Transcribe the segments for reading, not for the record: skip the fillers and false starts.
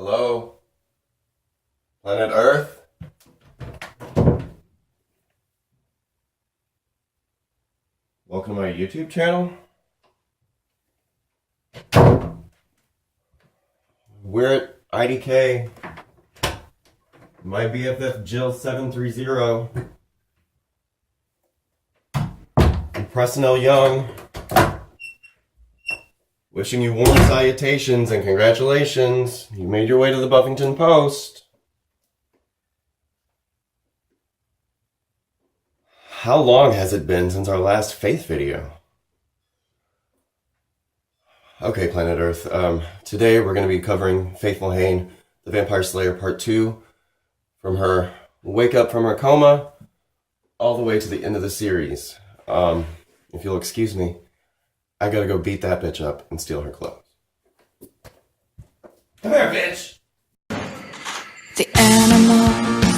Hello? Planet Earth? Welcome to my YouTube channel. We're at IDK. My BFF Jill 730. And Preston L. Young. Wishing you warm salutations and congratulations. You made your way to the Buffington Post. How long has it been since our last Faith video? Okay, Planet Earth. Today we're going to be covering Faith Lehane, the Vampire Slayer Part 2, from her wake up from her coma all the way to the end of the series. If you'll excuse me, I gotta go beat that bitch up and steal her clothes. Come here, bitch! The animals,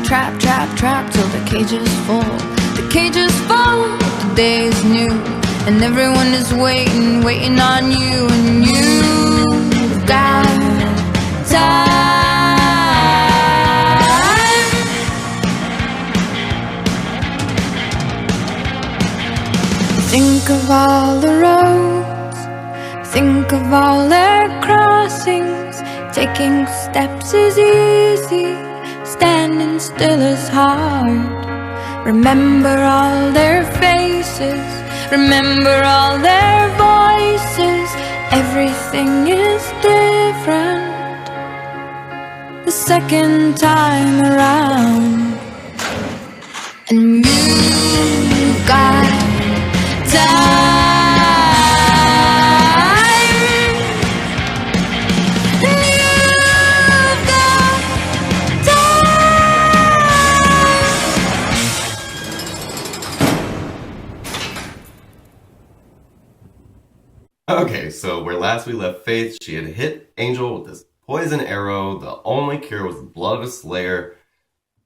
trap, trap, trap till the cages fall. The cages fall, the day is new, and everyone is waiting, waiting on you, and you've got time. Think of all the roads, think of all their crossings. Taking steps is easy, standing still is hard. Remember all their faces, remember all their voices. Everything is different the second time around. And you've got Okay, so where last we left Faith, she had hit Angel with this poison arrow. The only cure was the blood of a slayer.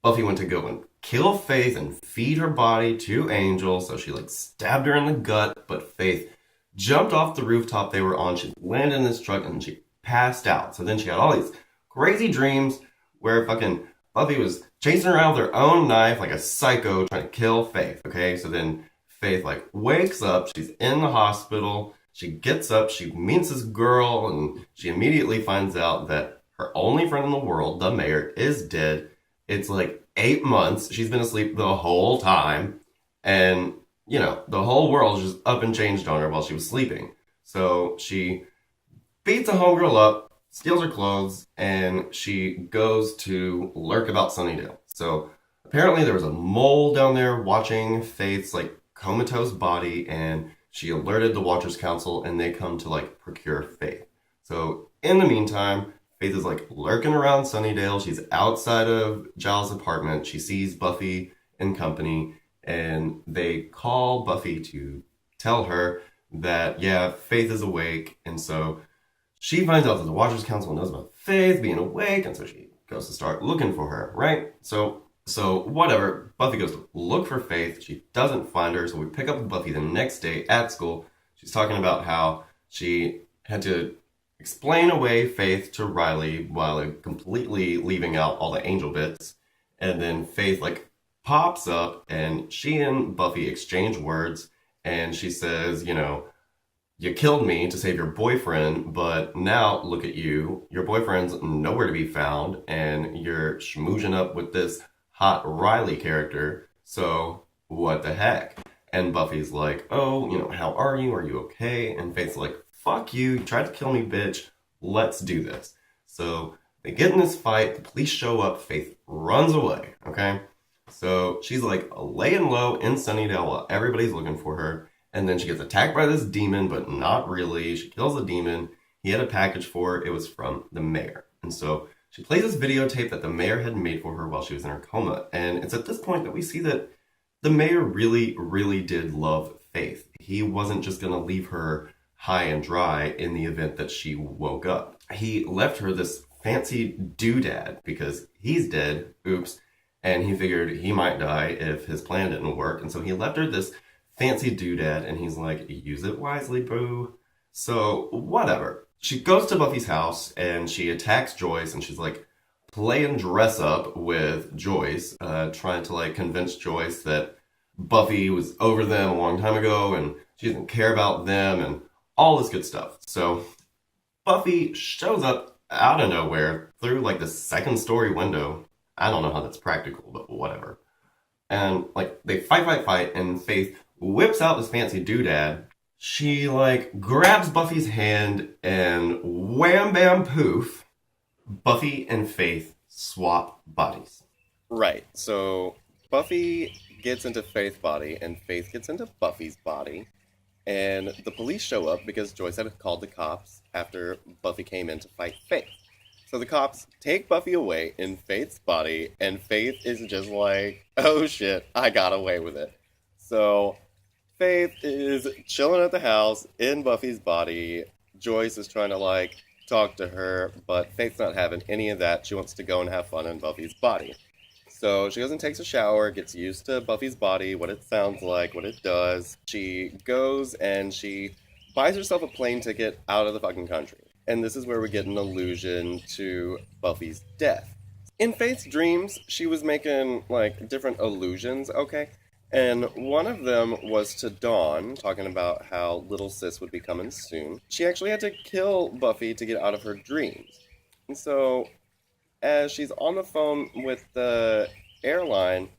Buffy went to go and kill Faith and feed her body to Angel, so she stabbed her in the gut, but Faith jumped off the rooftop they were on. She landed in this truck and she passed out. So then she had all these crazy dreams where fucking Buffy was chasing her around with her own knife like a psycho trying to kill Faith, okay? So then Faith wakes up, she's in the hospital, she gets up, she meets this girl, and she immediately finds out that her only friend in the world, the mayor, is dead. It's 8 months. She's been asleep the whole time. And, the whole world just up and changed on her while she was sleeping. So she beats a homegirl up, steals her clothes, and she goes to lurk about Sunnydale. So apparently there was a mole down there watching Faith's comatose body, and she alerted the Watchers Council, and they come to procure Faith. So in the meantime, Faith is lurking around Sunnydale. She's outside of Giles' apartment. She sees Buffy and company, and they call Buffy to tell her that, yeah, Faith is awake. And so she finds out that the Watchers Council knows about Faith being awake, and so she goes to start looking for her, right? So whatever. Buffy goes to look for Faith. She doesn't find her, so we pick up with Buffy the next day at school. She's talking about how she had to explain away Faith to Riley while completely leaving out all the Angel bits. And then Faith pops up, and she and Buffy exchange words, and she says, you killed me to save your boyfriend, but now look at you. Your boyfriend's nowhere to be found, and you're schmoozing up with this hot Riley character, so what the heck? And Buffy's oh, how are you? Are you okay? And Faith's fuck you, you tried to kill me, bitch. Let's do this. So they get in this fight, the police show up, Faith runs away, okay? So she's laying low in Sunnydale while everybody's looking for her, and then she gets attacked by this demon, but not really. She kills the demon. He had a package for her. It was from the mayor. And so she plays this videotape that the mayor had made for her while she was in her coma. And it's at this point that we see that the mayor really, really did love Faith. He wasn't just going to leave her high and dry in the event that she woke up. He left her this fancy doodad because he's dead, oops, and he figured he might die if his plan didn't work. And so he left her this fancy doodad, and he's use it wisely, boo. So, whatever. She goes to Buffy's house and she attacks Joyce, and she's like playing dress up with Joyce, trying to like convince Joyce that Buffy was over them a long time ago and she doesn't care about them and all this good stuff. So Buffy shows up out of nowhere through like the second story window. I don't know how that's practical, but whatever. And like they fight, and Faith whips out this fancy doodad. She like grabs Buffy's hand and wham bam poof, Buffy and Faith swap bodies. Right. So Buffy gets into Faith's body and Faith gets into Buffy's body. And the police show up because Joyce had called the cops after Buffy came in to fight Faith. So the cops take Buffy away in Faith's body, and Faith is just like, oh shit, I got away with it. So Faith is chilling at the house in Buffy's body. Joyce is trying to like talk to her, but Faith's not having any of that. She wants to go and have fun in Buffy's body. So she goes and takes a shower, gets used to Buffy's body, what it sounds like, what it does. She goes and she buys herself a plane ticket out of the fucking country. And this is where we get an allusion to Buffy's death. In Faith's dreams, she was making, like, different allusions, okay? And one of them was to Dawn, talking about how little sis would be coming soon. She actually had to kill Buffy to get out of her dreams. And so, as she's on the phone with the airline,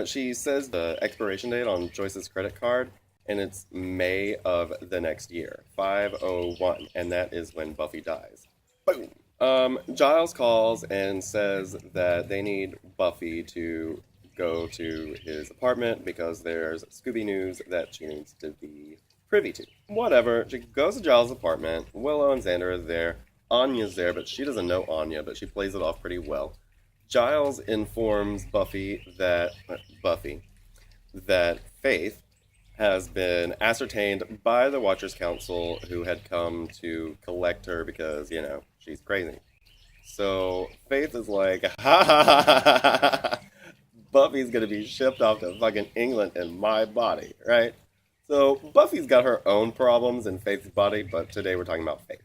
she says the expiration date on Joyce's credit card, and it's May of the next year, 501, and that is when Buffy dies. Boom! Giles calls and says that they need Buffy to go to his apartment because there's Scooby news that she needs to be privy to. Whatever, she goes to Giles' apartment, Willow and Xander are there, Anya's there, but she doesn't know Anya, but she plays it off pretty well. Giles informs Buffy that Faith has been ascertained by the Watchers Council, who had come to collect her because, you know, she's crazy. So Faith is like, ha ha ha ha ha ha, Buffy's gonna be shipped off to fucking England in my body, right? So Buffy's got her own problems in Faith's body, but today we're talking about Faith.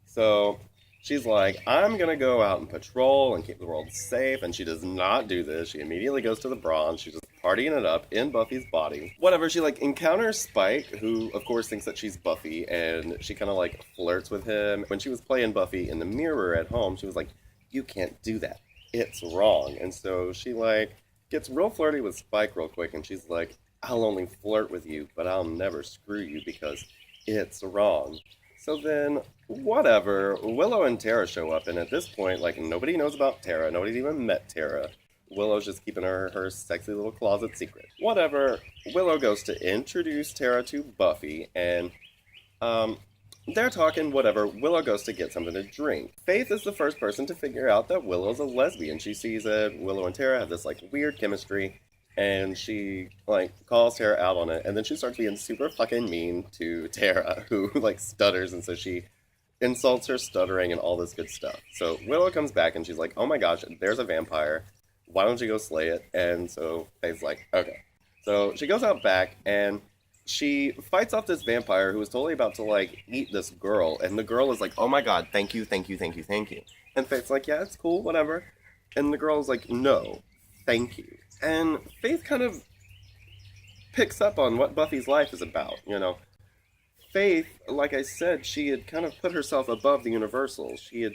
So she's like, I'm gonna go out and patrol and keep the world safe, and she does not do this. She immediately goes to the bronze. She's just partying it up in Buffy's body. Whatever, she like encounters Spike, who of course thinks that she's Buffy, and she kind of like flirts with him. When she was playing Buffy in the mirror at home, she was like, you can't do that. It's wrong. And so she like gets real flirty with Spike real quick, and she's like, I'll only flirt with you, but I'll never screw you because it's wrong. So then, whatever, Willow and Tara show up, and at this point, like, nobody knows about Tara. Nobody's even met Tara. Willow's just keeping her sexy little closet secret. Whatever, Willow goes to introduce Tara to Buffy, and, they're talking, whatever. Willow goes to get something to drink. Faith is the first person to figure out that Willow's a lesbian. She sees that Willow and Tara have this, like, weird chemistry, and she, like, calls Tara out on it, and then she starts being super fucking mean to Tara, who, like, stutters, and so she insults her stuttering and all this good stuff. So Willow comes back, and she's like, oh my gosh, there's a vampire. Why don't you go slay it? And so Faith's like, okay. So she goes out back, and she fights off this vampire who was totally about to, like, eat this girl, and the girl is like, oh my god, thank you, thank you, thank you, thank you. And Faith's like, yeah, it's cool, whatever. And the girl's like, no, thank you. And Faith kind of picks up on what Buffy's life is about, you know. Faith, like I said, she had kind of put herself above the universal. She had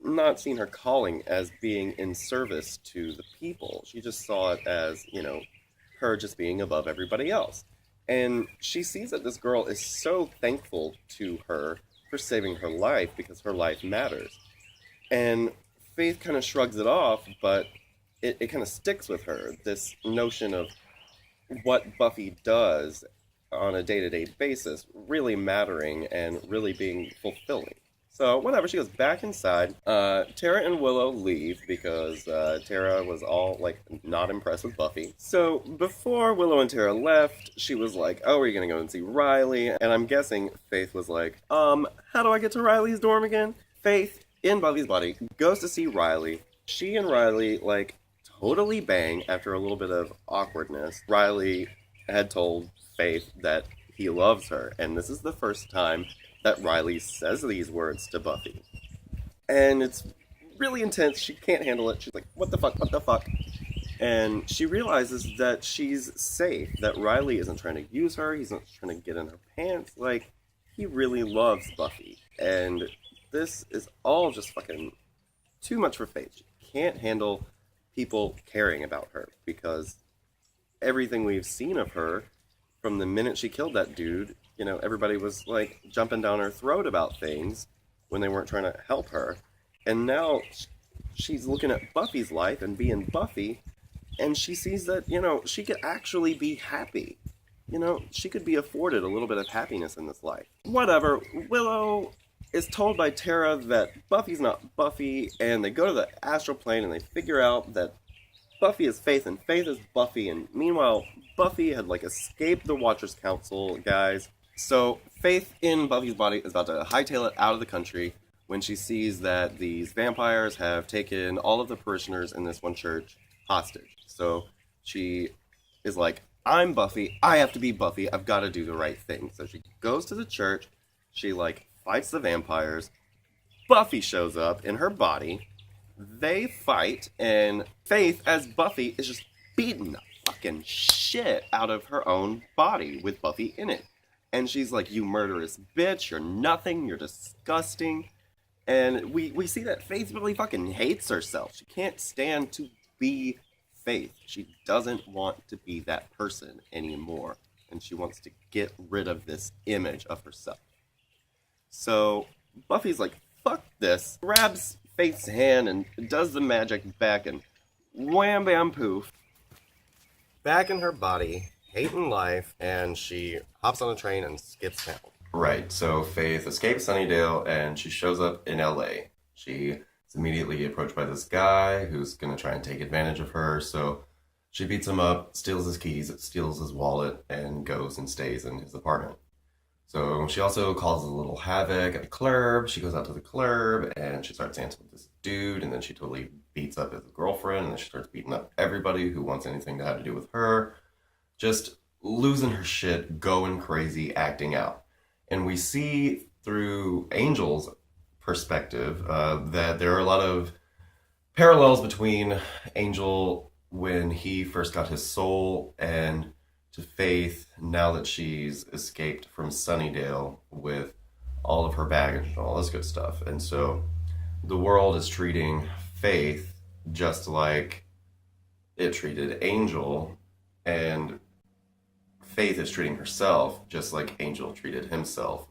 not seen her calling as being in service to the people. She just saw it as, you know, her just being above everybody else. And she sees that this girl is so thankful to her for saving her life because her life matters. And Faith kind of shrugs it off, but it kind of sticks with her, this notion of what Buffy does on a day-to-day basis really mattering and really being fulfilling. So, whatever, she goes back inside. Tara and Willow leave because Tara was all, like, not impressed with Buffy. So, before Willow and Tara left, she was like, oh, are you gonna go and see Riley? And I'm guessing Faith was like, how do I get to Riley's dorm again? Faith, in Buffy's body, goes to see Riley. She and Riley, like, totally bang after a little bit of awkwardness. Riley had told Faith that he loves her, and this is the first time that Riley says these words to Buffy. And it's really intense. She can't handle it. She's like, what the fuck, what the fuck? And she realizes that she's safe, that Riley isn't trying to use her, he's not trying to get in her pants. Like, he really loves Buffy. And this is all just fucking too much for Faith. She can't handle people caring about her, because everything we've seen of her from the minute she killed that dude, you know, everybody was like jumping down her throat about things when they weren't trying to help her. And now she's looking at Buffy's life and being Buffy, and she sees that, you know, she could actually be happy. You know, she could be afforded a little bit of happiness in this life. Whatever. Willow is told by Tara that Buffy's not Buffy, and they go to the astral plane and they figure out that Buffy is Faith and Faith is Buffy, and meanwhile Buffy had like escaped the Watchers Council guys. So Faith in Buffy's body is about to hightail it out of the country when she sees that these vampires have taken all of the parishioners in this one church hostage. So she is like, I'm Buffy, I have to be Buffy, I've got to do the right thing. So she goes to the church, she like fights the vampires, Buffy shows up in her body, they fight, and Faith as Buffy is just beating the fucking shit out of her own body with Buffy in it. And she's like, you murderous bitch, you're nothing, you're disgusting. And we see that Faith really fucking hates herself. She can't stand to be Faith. She doesn't want to be that person anymore. And she wants to get rid of this image of herself. So Buffy's like, fuck this. Grabs Faith's hand and does the magic back, and wham bam poof. Back in her body, hating life, and she hops on a train and skips town. Right, so Faith escapes Sunnydale and she shows up in LA. She is immediately approached by this guy who's going to try and take advantage of her, so she beats him up, steals his keys, steals his wallet, and goes and stays in his apartment. So she also causes a little havoc at the club. She goes out to the club and she starts dancing with this dude, and then she totally beats up his girlfriend, and then she starts beating up everybody who wants anything to have to do with her. Just losing her shit, going crazy, acting out. And we see through Angel's perspective that there are a lot of parallels between Angel when he first got his soul and to Faith now that she's escaped from Sunnydale with all of her baggage and all this good stuff. And so the world is treating Faith just like it treated Angel, and Faith is treating herself just like Angel treated himself,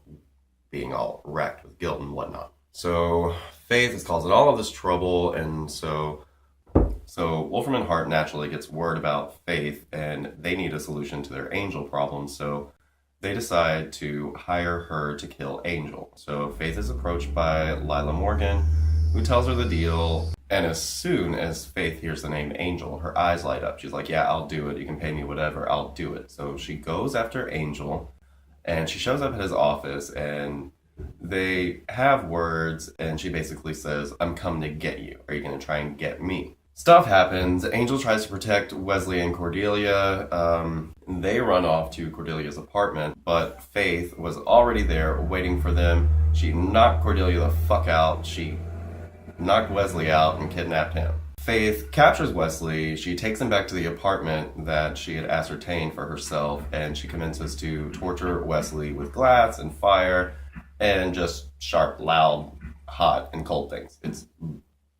being all racked with guilt and whatnot. So Faith is causing all of this trouble, and so Wolfram and Hart naturally gets word about Faith, and they need a solution to their Angel problem, so they decide to hire her to kill Angel. So Faith is approached by Lila Morgan, who tells her the deal, and as soon as Faith hears the name Angel, her eyes light up. She's like, yeah, I'll do it. You can pay me whatever. I'll do it. So she goes after Angel, and she shows up at his office, and they have words, and she basically says, I'm coming to get you. Are you going to try and get me? Stuff happens. Angel tries to protect Wesley and Cordelia. They run off to Cordelia's apartment, but Faith was already there waiting for them. She knocked Cordelia the fuck out. She knocked Wesley out and kidnapped him. Faith captures Wesley. She takes him back to the apartment that she had ascertained for herself, and she commences to torture Wesley with glass and fire and just sharp, loud, hot, and cold things. It's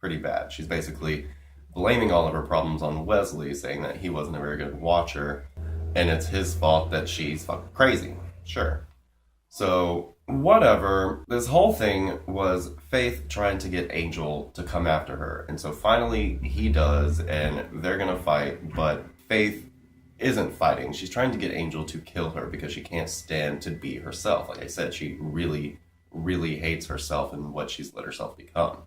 pretty bad. She's basically blaming all of her problems on Wesley, saying that he wasn't a very good watcher, and it's his fault that she's fucking crazy. Sure. So, whatever. This whole thing was Faith trying to get Angel to come after her. And so finally he does, and they're gonna fight, but Faith isn't fighting. She's trying to get Angel to kill her because she can't stand to be herself. Like I said, she really, really hates herself and what she's let herself become.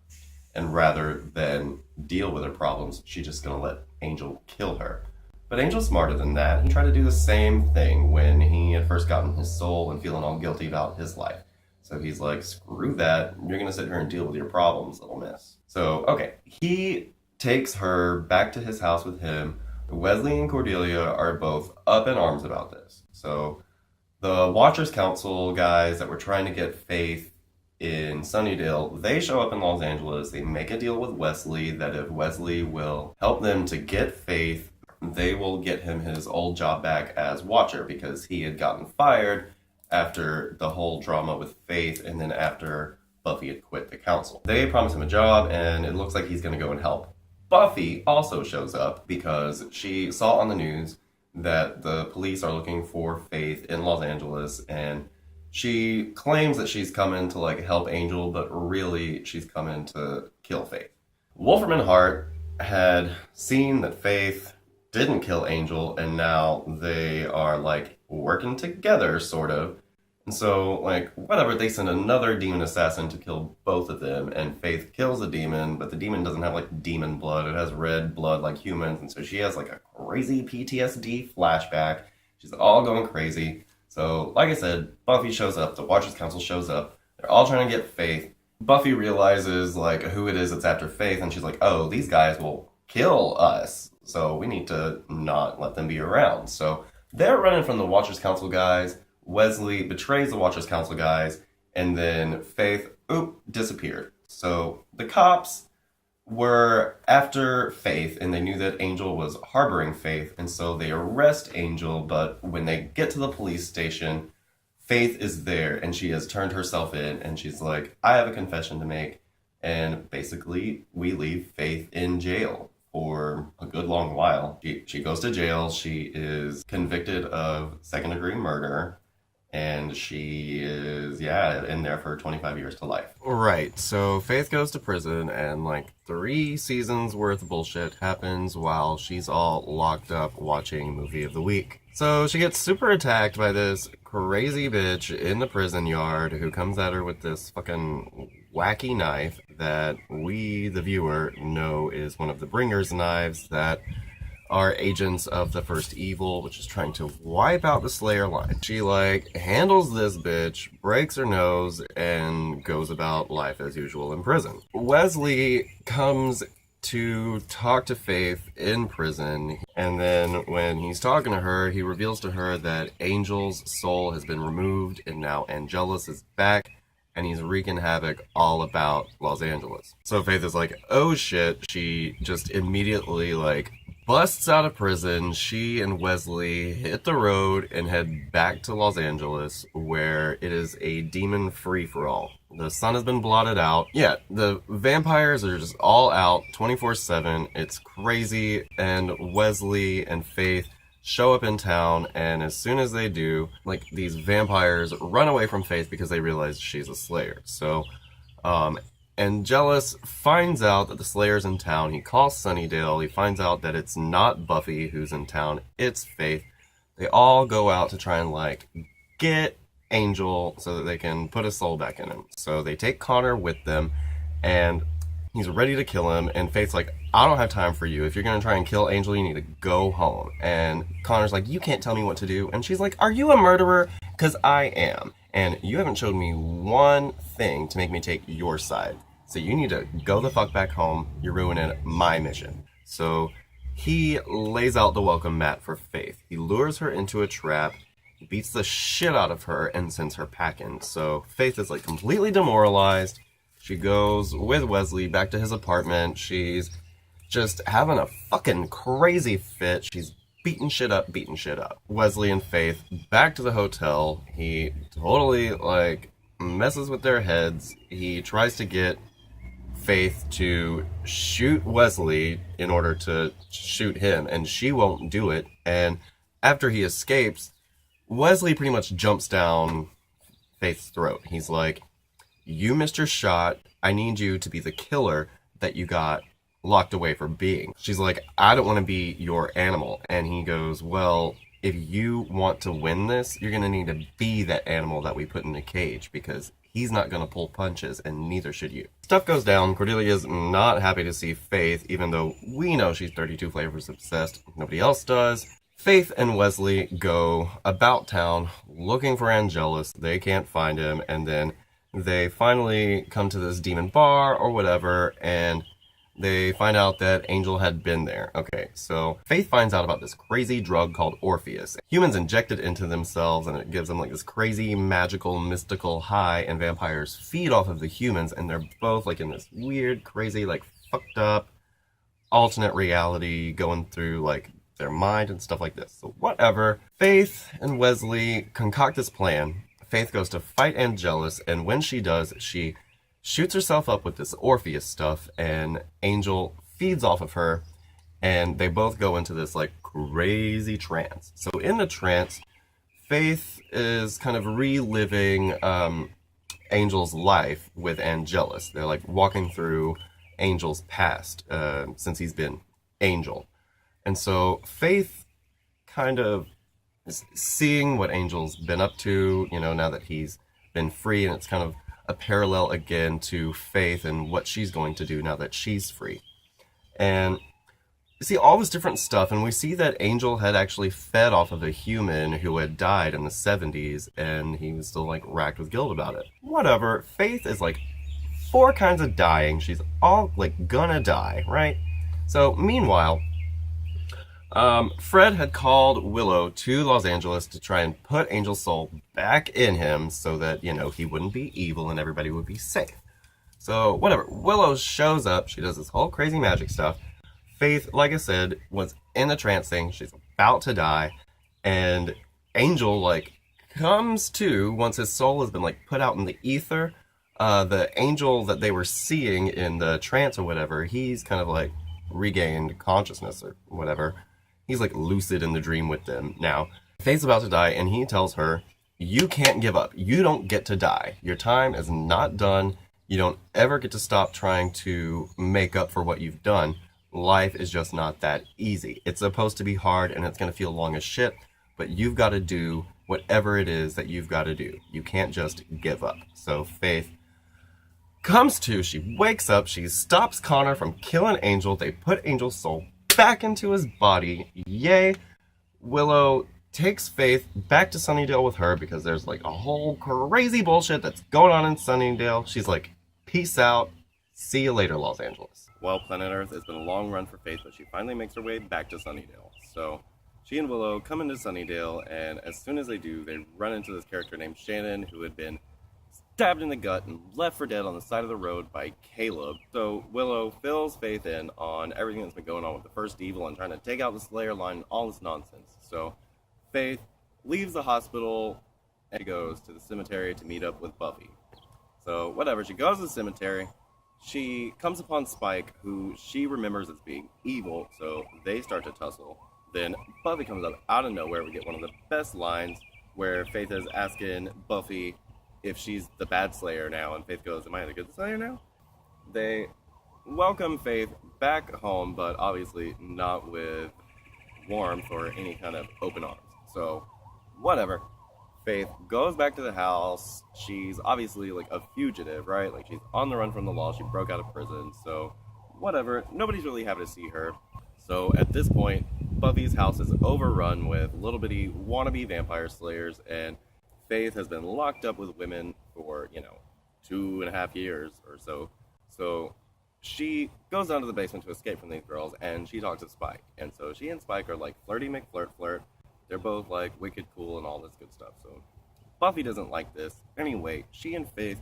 And rather than deal with her problems, she's just gonna let Angel kill her. But Angel's smarter than that. He tried to do the same thing when he had first gotten his soul and feeling all guilty about his life. So he's like, screw that. You're going to sit here and deal with your problems, little miss. So, okay. He takes her back to his house with him. Wesley and Cordelia are both up in arms about this. So The Watchers Council guys that were trying to get Faith in Sunnydale, they show up in Los Angeles. They make a deal with Wesley that if Wesley will help them to get Faith, they will get him his old job back as Watcher, because he had gotten fired after the whole drama with Faith and then after Buffy had quit the council. They promise him a job, and it looks like he's going to go and help. Buffy also shows up because she saw on the news that the police are looking for Faith in Los Angeles, and she claims that she's coming to like help Angel, but really she's coming to kill Faith. Wolfram and Hart had seen that Faith didn't kill Angel, and now they are like working together, sort of. And so, like, whatever, they send another demon assassin to kill both of them, and Faith kills the demon, but the demon doesn't have, like, demon blood. It has red blood like humans, and so she has, like, a crazy PTSD flashback. She's all going crazy. So, like I said, Buffy shows up, the Watchers Council shows up, they're all trying to get Faith. Buffy realizes, like, who it is that's after Faith, and she's like, oh, these guys will kill us, so we need to not let them be around. So, they're running from the Watchers Council guys. Wesley betrays the Watchers Council guys, and then Faith, disappeared. So the cops were after Faith, and they knew that Angel was harboring Faith, and so they arrest Angel, but when they get to the police station, Faith is there, and she has turned herself in, and she's like, I have a confession to make, and basically we leave Faith in jail for a good long while. She goes to jail, she is convicted of second-degree murder, and she is, in there for 25 years to life. Right, so Faith goes to prison, and like 3 seasons worth of bullshit happens while she's all locked up watching Movie of the Week. So she gets super attacked by this crazy bitch in the prison yard who comes at her with this fucking wacky knife that we, the viewer, know is one of the Bringer's knives that are agents of the First Evil, which is trying to wipe out the Slayer line. She, like, handles this bitch, breaks her nose, and goes about life as usual in prison. Wesley comes to talk to Faith in prison, and then when he's talking to her, he reveals to her that Angel's soul has been removed, and now Angelus is back, and he's wreaking havoc all about Los Angeles. So Faith is like, oh shit, she just immediately, like, busts out of prison. She and Wesley hit the road and head back to Los Angeles, where it is a demon free-for-all. The sun has been blotted out. Yeah, the vampires are just all out 24/7. It's crazy, and Wesley and Faith show up in town, and as soon as they do, like, these vampires run away from Faith because they realize she's a Slayer. So, Angelus finds out that the Slayer's in town. He calls Sunnydale. He finds out that it's not Buffy who's in town. It's Faith. They all go out to try and, like, get Angel so that they can put his soul back in him. So they take Connor with them, and he's ready to kill him. And Faith's like, I don't have time for you. If you're going to try and kill Angel, you need to go home. And Connor's like, you can't tell me what to do. And she's like, are you a murderer? Because I am. And you haven't showed me one thing to make me take your side. So you need to go the fuck back home. You're ruining my mission. So he lays out the welcome mat for Faith. He lures her into a trap. He beats the shit out of her and sends her packing. So Faith is like completely demoralized. She goes with Wesley back to his apartment. She's just having a fucking crazy fit. She's beating shit up. Wesley and Faith back to the hotel. He totally, like, messes with their heads. He tries to get Faith to shoot Wesley in order to shoot him, and she won't do it. And after he escapes, Wesley pretty much jumps down Faith's throat. He's like, you missed your shot. I need you to be the killer that you got locked away for being. She's like, I don't want to be your animal. And he goes, well, if you want to win this, you're going to need to be that animal that we put in the cage, because he's not going to pull punches, and neither should you. Stuff goes down. Cordelia's not happy to see Faith, even though we know she's 32 flavors obsessed. Nobody else does. Faith and Wesley go about town looking for Angelus. They can't find him, and then they finally come to this demon bar or whatever, and they find out that Angel had been there. Okay, so Faith finds out about this crazy drug called Orpheus. Humans inject it into themselves and it gives them like this crazy, magical, mystical high, and vampires feed off of the humans, and they're both like in this weird, crazy, like fucked up, alternate reality going through like their mind and stuff like this. So whatever. Faith and Wesley concoct this plan. Faith goes to fight Angelus, and when she does, she shoots herself up with this Orpheus stuff, and Angel feeds off of her, and they both go into this like crazy trance. So in the trance, Faith is kind of reliving Angel's life with Angelus. They're like walking through Angel's past since he's been Angel. And so Faith kind of is seeing what Angel's been up to, you know, now that he's been free, and it's kind of a parallel again to Faith and what she's going to do now that she's free. And you see all this different stuff, and we see that Angel had actually fed off of a human who had died in the 70s, and he was still like racked with guilt about it. Whatever. Faith is like 4 kinds of dying. She's all like gonna die, right? So meanwhile, Fred had called Willow to Los Angeles to try and put Angel's soul back in him so that, you know, he wouldn't be evil and everybody would be safe. So, whatever. Willow shows up. She does this whole crazy magic stuff. Faith, like I said, was in the trance thing. She's about to die. And Angel, like, comes to once his soul has been, like, put out in the ether. The angel that they were seeing in the trance or whatever, he's kind of, like, regained consciousness or whatever. He's like lucid in the dream with them now. Faith's about to die, and he tells her, you can't give up. You don't get to die. Your time is not done. You don't ever get to stop trying to make up for what you've done. Life is just not that easy. It's supposed to be hard, and it's going to feel long as shit, but you've got to do whatever it is that you've got to do. You can't just give up. So Faith comes to, she wakes up, she stops Connor from killing Angel. They put Angel's soul back into his body. Yay. Willow takes Faith back to Sunnydale with her because there's like a whole crazy bullshit that's going on in Sunnydale. She's like, peace out. See you later, Los Angeles. Well, Planet Earth, it's been a long run for Faith, but she finally makes her way back to Sunnydale. So she and Willow come into Sunnydale, and as soon as they do, they run into this character named Shannon, who had been stabbed in the gut and left for dead on the side of the road by Caleb. So Willow fills Faith in on everything that's been going on with the First Evil and trying to take out the Slayer line and all this nonsense. So Faith leaves the hospital and goes to the cemetery to meet up with Buffy. So whatever, she goes to the cemetery. She comes upon Spike, who she remembers as being evil, so they start to tussle. Then Buffy comes up out of nowhere. We get one of the best lines where Faith is asking Buffy if she's the bad Slayer now, and Faith goes, am I the good Slayer now? They welcome Faith back home, but obviously not with warmth or any kind of open arms. So, whatever. Faith goes back to the house. She's obviously like a fugitive, right? Like she's on the run from the law. She broke out of prison, so whatever. Nobody's really happy to see her. So at this point, Buffy's house is overrun with little bitty wannabe vampire slayers, and Faith has been locked up with women for, 2.5 years or so. So she goes down to the basement to escape from these girls, and she talks to Spike. And so she and Spike are like flirty McFlirt. They're both like wicked cool and all this good stuff. So Buffy doesn't like this. Anyway, she and Faith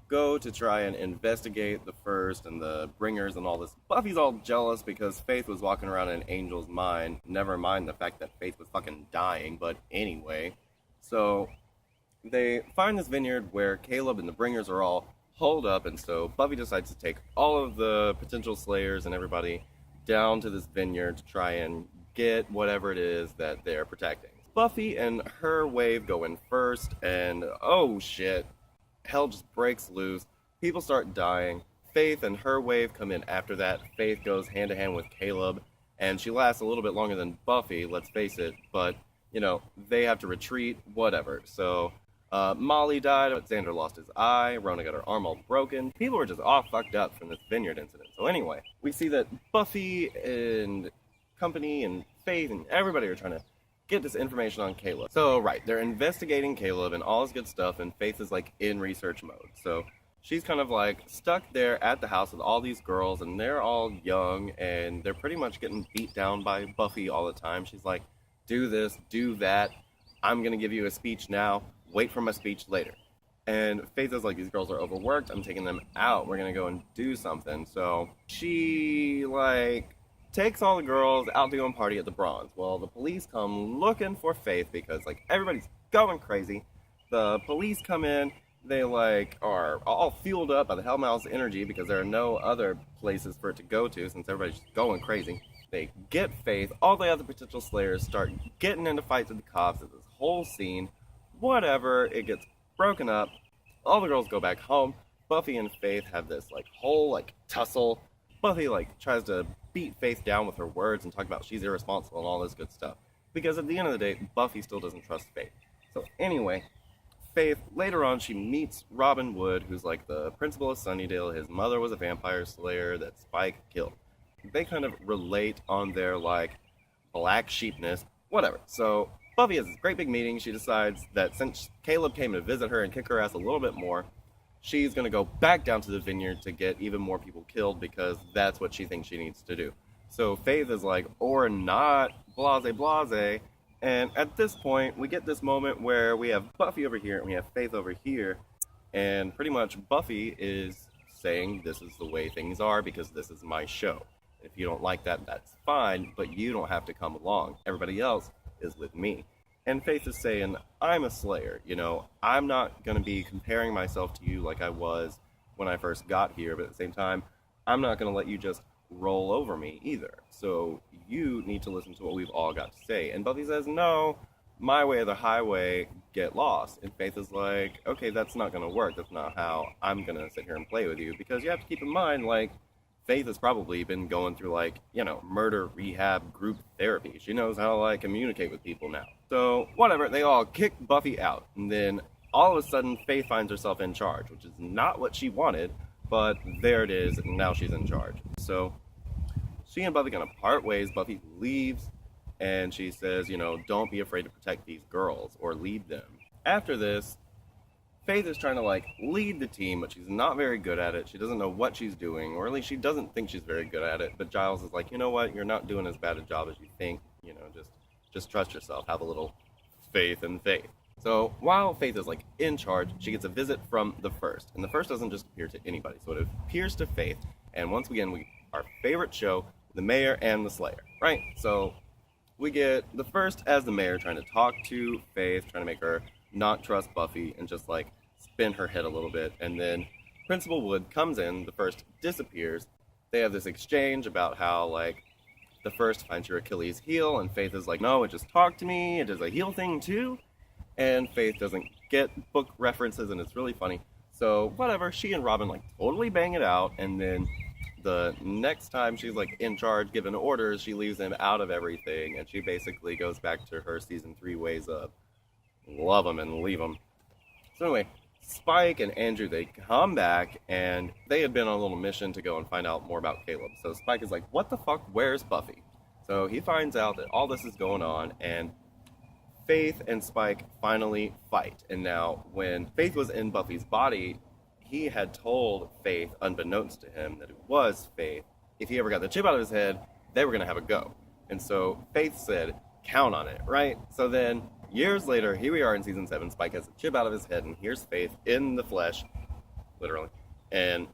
go to try and investigate the First and the Bringers and all this. Buffy's all jealous because Faith was walking around in Angel's mind. Never mind the fact that Faith was fucking dying, but anyway. So they find this vineyard where Caleb and the Bringers are all holed up, and so Buffy decides to take all of the potential slayers and everybody down to this vineyard to try and get whatever it is that they're protecting. Buffy and her wave go in first, and oh shit, hell just breaks loose. People start dying. Faith and her wave come in after that. Faith goes hand to hand with Caleb, and she lasts a little bit longer than Buffy, let's face it, but, they have to retreat, whatever. So Molly died, Xander lost his eye, Rona got her arm all broken. People were just all fucked up from this vineyard incident. So anyway, we see that Buffy and company and Faith and everybody are trying to get this information on Caleb. So, right, they're investigating Caleb and all this good stuff, and Faith is, like, in research mode. So she's kind of like stuck there at the house with all these girls, and they're all young, and they're pretty much getting beat down by Buffy all the time. She's like, do this, do that. I'm going to give you a speech now. Wait for my speech later. And Faith is like, these girls are overworked. I'm taking them out. We're going to go and do something. So she, like, takes all the girls out to go and party at the Bronze. Well, the police come looking for Faith because, like, everybody's going crazy. The police come in. They, like, are all fueled up by the Hellmouth's energy because there are no other places for it to go to since everybody's just going crazy. They get Faith. All the other potential slayers start getting into fights with the cops. It's this whole scene. Whatever. It gets broken up. All the girls go back home. Buffy and Faith have this, like, whole, like, tussle. Buffy, like, tries to beat Faith down with her words and talk about she's irresponsible and all this good stuff. Because at the end of the day, Buffy still doesn't trust Faith. So anyway, Faith, later on, she meets Robin Wood, who's, like, the principal of Sunnydale. His mother was a vampire slayer that Spike killed. They kind of relate on their, like, black sheepness, whatever. So Buffy has this great big meeting. She decides that since Caleb came to visit her and kick her ass a little bit more, she's going to go back down to the vineyard to get even more people killed because that's what she thinks she needs to do. So Faith is like, or not, blase, blase. And at this point, we get this moment where we have Buffy over here and we have Faith over here. And pretty much Buffy is saying this is the way things are because this is my show. If you don't like that, that's fine, but you don't have to come along. Everybody else is with me. And Faith is saying, I'm a slayer, you know, I'm not going to be comparing myself to you like I was when I first got here, but at the same time, I'm not going to let you just roll over me either. So you need to listen to what we've all got to say. And Buffy says, no, my way or the highway, get lost. And Faith is like, okay, that's not going to work. That's not how I'm going to sit here and play with you, because you have to keep in mind, like, Faith has probably been going through, like, you know, murder rehab group therapy. She knows how to, like, communicate with people now. So, whatever, they all kick Buffy out. And then, all of a sudden, Faith finds herself in charge, which is not what she wanted, but there it is, and now she's in charge. So, she and Buffy kind of part ways. Buffy leaves, and she says, you know, don't be afraid to protect these girls, or lead them. After this, Faith is trying to, like, lead the team, but she's not very good at it. She doesn't know what she's doing, or at least she doesn't think she's very good at it. But Giles is like, you know what? You're not doing as bad a job as you think. You know, just trust yourself. Have a little faith in Faith. So while Faith is, like, in charge, she gets a visit from the First. And the First doesn't just appear to anybody. So it appears to Faith. And once again, our favorite show, the Mayor and the Slayer, right? So we get the First as the Mayor trying to talk to Faith, trying to make her not trust Buffy and just, like, spin her head a little bit. And then Principal Wood comes in, the First disappears. They have this exchange about how, like, the First finds your Achilles heel, and Faith is like, no, it just talked to me, it is a heel thing too. And Faith doesn't get book references, and it's really funny. So whatever, she and Robin, like, totally bang it out, and then the next time she's, like, in charge giving orders, she leaves them out of everything, and she basically goes back to her season 3 ways of love them and leave them. So anyway, Spike and Andrew, they come back, and they had been on a little mission to go and find out more about Caleb. So Spike is like, what the fuck, where's Buffy? So he finds out that all this is going on, and Faith and Spike finally fight. And now, when Faith was in Buffy's body, he had told Faith, unbeknownst to him, that it was Faith. If he ever got the chip out of his head, they were going to have a go. And so Faith said, count on it, right? So then, years later, here we are in season 7. Spike has a chip out of his head, and here's Faith in the flesh, literally. And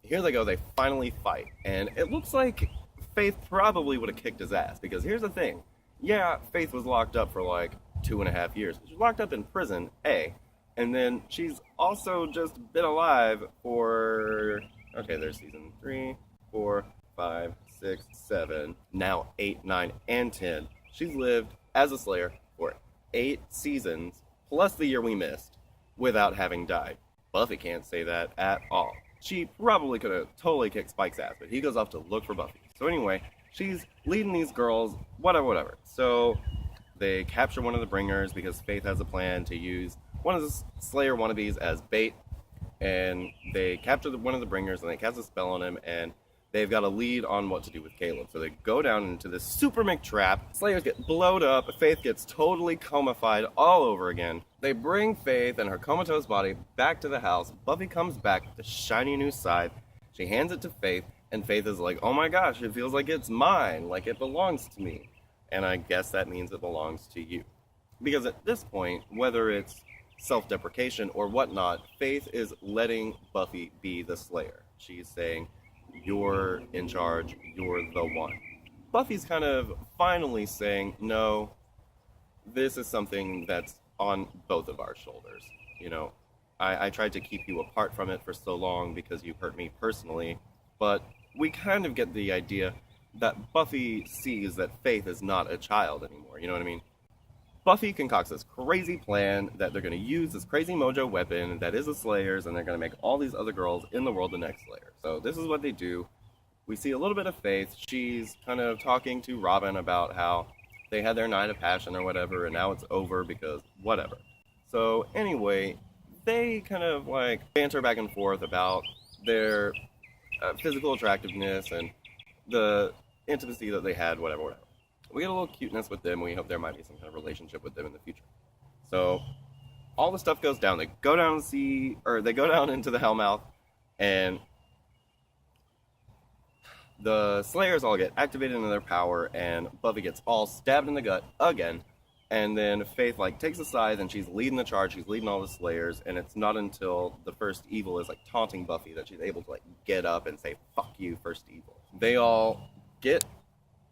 here they go, they finally fight. And it looks like Faith probably would have kicked his ass, because here's the thing. Yeah, Faith was locked up for like 2.5 years. She's locked up in prison, A. And then she's also just been alive for, okay, there's season 3, 4, 5, 6, 7, now 8, 9, and 10. She's lived as a Slayer for 8 seasons, plus the year we missed, without having died. Buffy can't say that at all. She probably could have totally kicked Spike's ass, but he goes off to look for Buffy. So anyway, she's leading these girls, whatever. So they capture one of the bringers because Faith has a plan to use one of the Slayer wannabes as bait. And they capture one of the bringers and they cast a spell on him, and they've got a lead on what to do with Caleb. So they go down into this super McTrap. Slayers get blowed up. Faith gets totally comified all over again. They bring Faith and her comatose body back to the house. Buffy comes back with a shiny new scythe. She hands it to Faith, and Faith is like, oh my gosh, it feels like it's mine, like it belongs to me. And I guess that means it belongs to you. Because at this point, whether it's self-deprecation or whatnot, Faith is letting Buffy be the Slayer. She's saying, you're in charge, you're the one. Buffy's kind of finally saying, no, this is something that's on both of our shoulders. You know, I tried to keep you apart from it for so long because you hurt me personally, but we kind of get the idea that Buffy sees that Faith is not a child anymore, you know what I mean? Buffy concocts this crazy plan that they're going to use this crazy mojo weapon that is the Slayers, and they're going to make all these other girls in the world the next Slayer. So this is what they do. We see a little bit of Faith. She's kind of talking to Robin about how they had their night of passion or whatever, and now it's over because whatever. So anyway, they kind of like banter back and forth about their physical attractiveness and the intimacy that they had, whatever. We get a little cuteness with them. We hope there might be some kind of relationship with them in the future. So all the stuff goes down. They go down they go down into the Hellmouth, and the Slayers all get activated into their power, and Buffy gets all stabbed in the gut again. And then Faith takes a scythe, and she's leading the charge. She's leading all the Slayers, and it's not until the first evil is taunting Buffy that she's able to get up and say, "Fuck you, first evil." They all get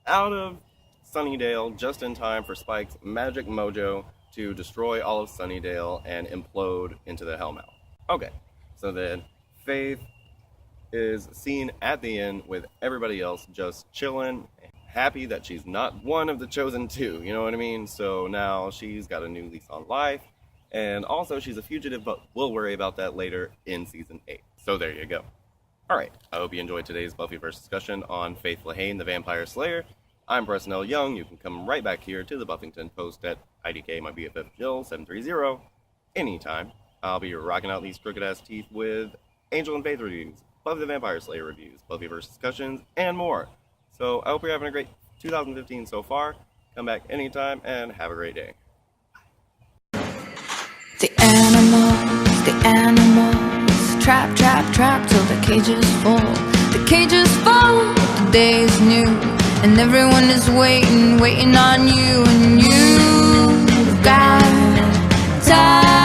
out of Sunnydale just in time for Spike's magic mojo to destroy all of Sunnydale and implode into the Hellmouth. Okay, so then Faith is seen at the end with everybody else just chilling, happy that she's not one of the chosen two, you know what I mean? So now she's got a new lease on life, and also she's a fugitive, but we'll worry about that later in Season 8. So there you go. Alright, I hope you enjoyed today's Buffyverse discussion on Faith Lehane, the Vampire Slayer. I'm Preston L. Young. You can come right back here to the Buffington Post at IDK, my BFF Jill, 730, anytime. I'll be rocking out these crooked-ass teeth with Angel and Faith reviews, Buffy the Vampire Slayer reviews, Buffyverse discussions, and more. So I hope you're having a great 2015 so far. Come back anytime, and have a great day. The animals, trap, trap, trap till the cages full. The cages full, the day is new, and everyone is waiting, waiting on you, and you've got time.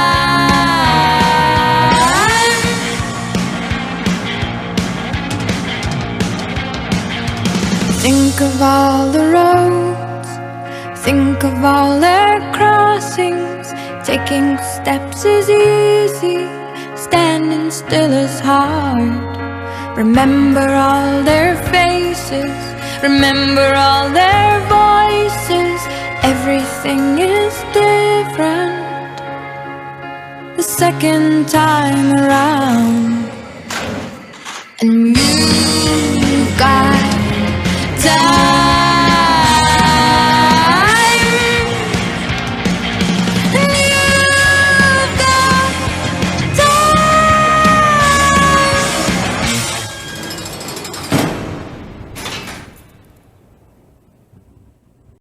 Think of all the roads, think of all their crossings. Taking steps is easy, standing still is hard. Remember all their faces, remember all their voices. Everything is different the second time around. And you